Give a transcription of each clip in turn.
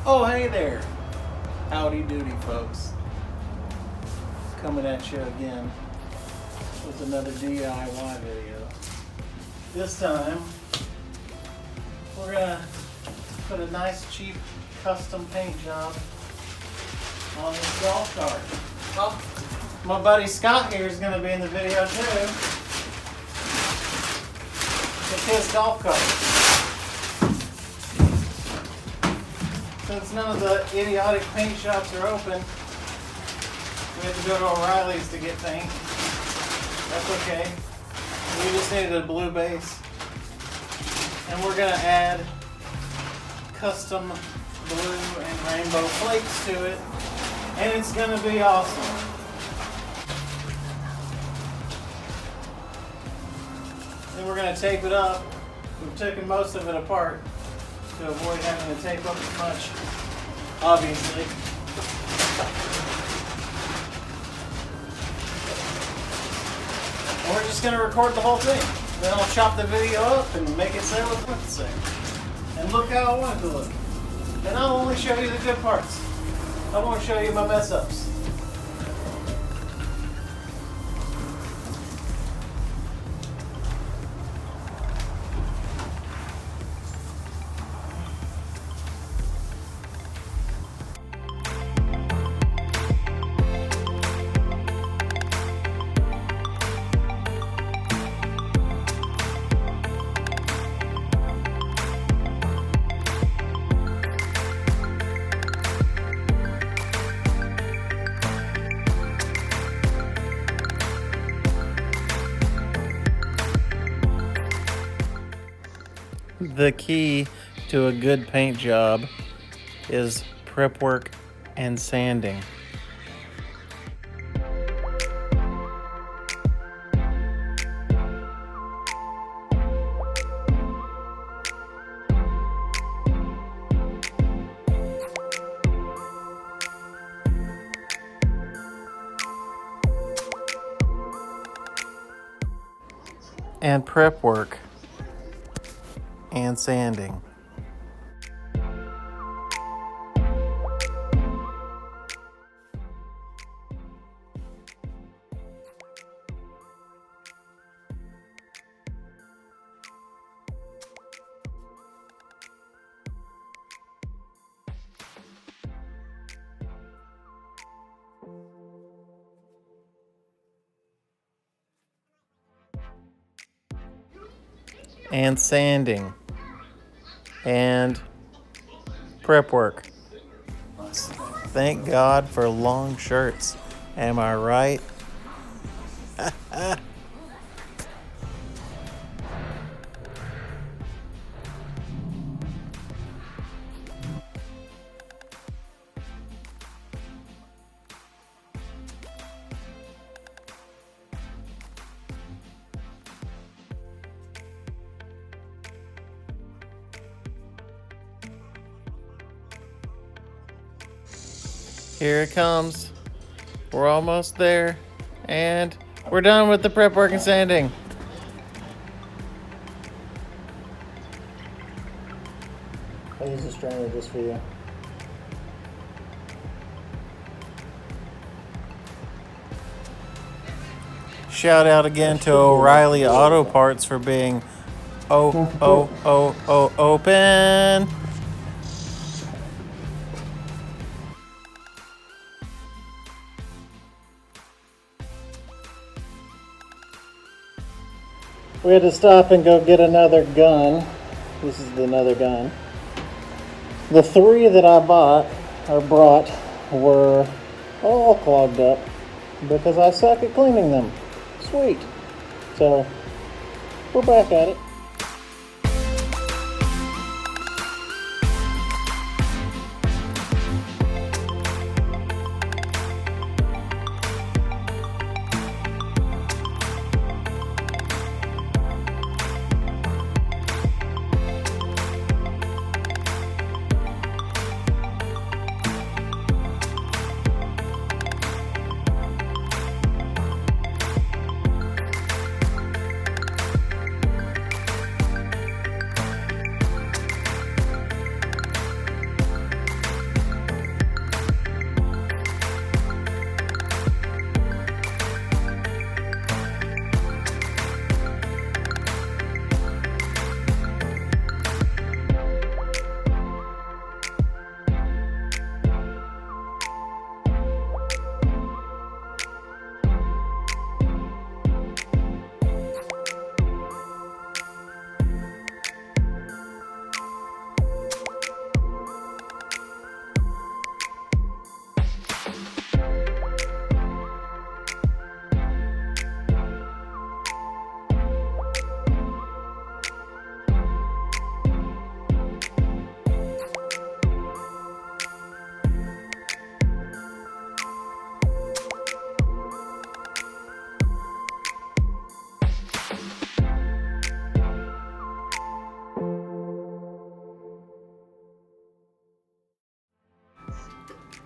Oh, hey there. Howdy doody, folks. Coming at you again with another DIY video. This time, we're gonna put a nice cheap custom paint job on this golf cart. Well, my buddy Scott here is gonna be in the video too. It's his golf cart. Since none of the idiotic paint shops are open, we have to go to O'Reilly's to get paint. That's okay. We just needed a blue base. And we're gonna add custom blue and rainbow flakes to it. And it's gonna be awesome. Then we're gonna tape it up. We've taken most of it apart to avoid having to tape up as much, obviously. And we're just going to record the whole thing. Then I'll chop the video up and make it say what I want to say. And look how I want it to look. And I'll only show you the good parts. I won't show you my mess ups. The key to a good paint job is prep work and sanding. And prep work and sanding. And sanding. And prep work. Thank God for long shirts. Am I right? Here it comes. We're almost there. And we're done with the prep work and sanding. I'll use a strainer just for you. Shout out again to O'Reilly Auto Parts for being open. We had to stop and go get another gun. This is another gun. The three that I brought were all clogged up because I suck at cleaning them. Sweet. So, we're back at it.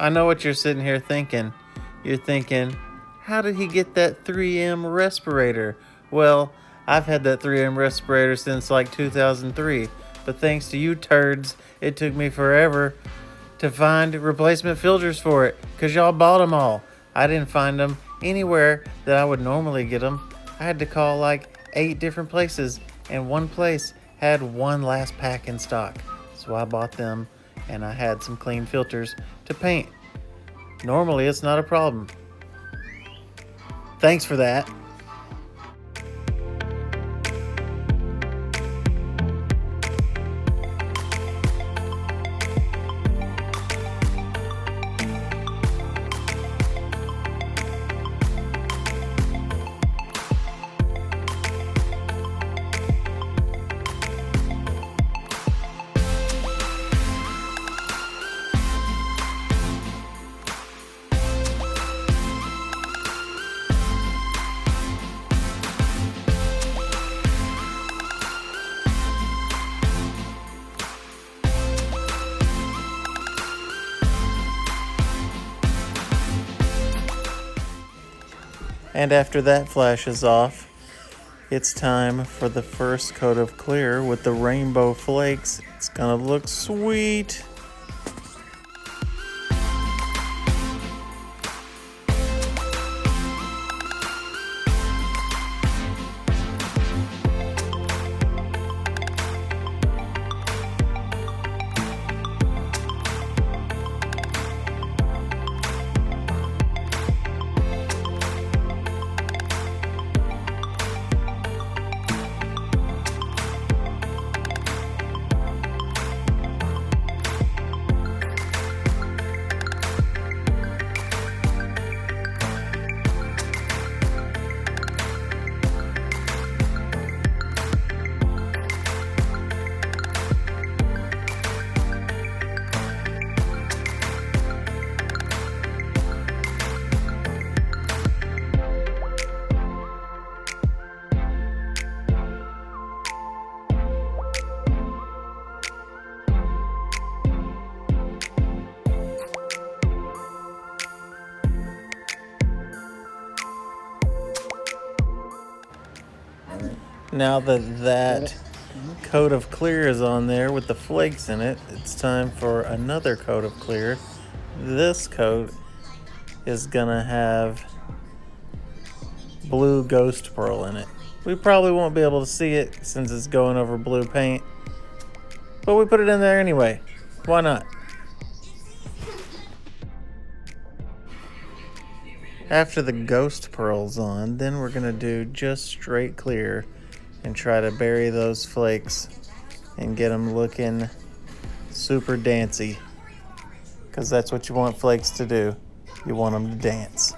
I know what you're sitting here thinking. You're thinking, how did he get that 3M respirator? Well, I've had that 3M respirator since like 2003, but thanks to you turds, it took me forever to find replacement filters for it, because y'all bought them all. I didn't find them anywhere that I would normally get them. I had to call like 8 different places, and one place had one last pack in stock. So I bought them, and I had some clean filters to paint. Normally, it's not a problem. Thanks for that. And after that flashes off, it's time for the first coat of clear with the rainbow flakes. It's gonna look sweet. Now that coat of clear is on there with the flakes in it, it's time for another coat of clear. This coat is gonna have blue ghost pearl in it. We probably won't be able to see it since it's going over blue paint, but we put it in there anyway. Why not? After the ghost pearl's on, then we're gonna do just straight clear and try to bury those flakes and get them looking super dancey, because that's what you want flakes to do. You want them to dance.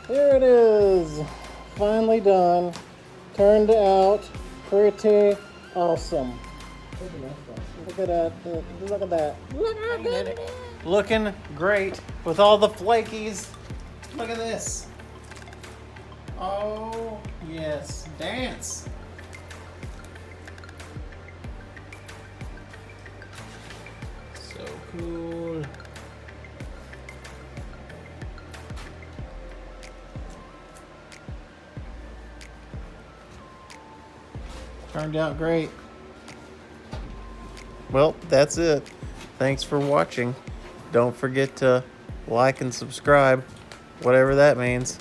Here it is, finally done. Turned out pretty awesome. Look at that, look at that. Look how good it is. Looking great with all the flakies. Look at this. Oh, yes, dance. So cool. Turned out great. Well, that's it. Thanks for watching. Don't forget to like and subscribe, whatever that means.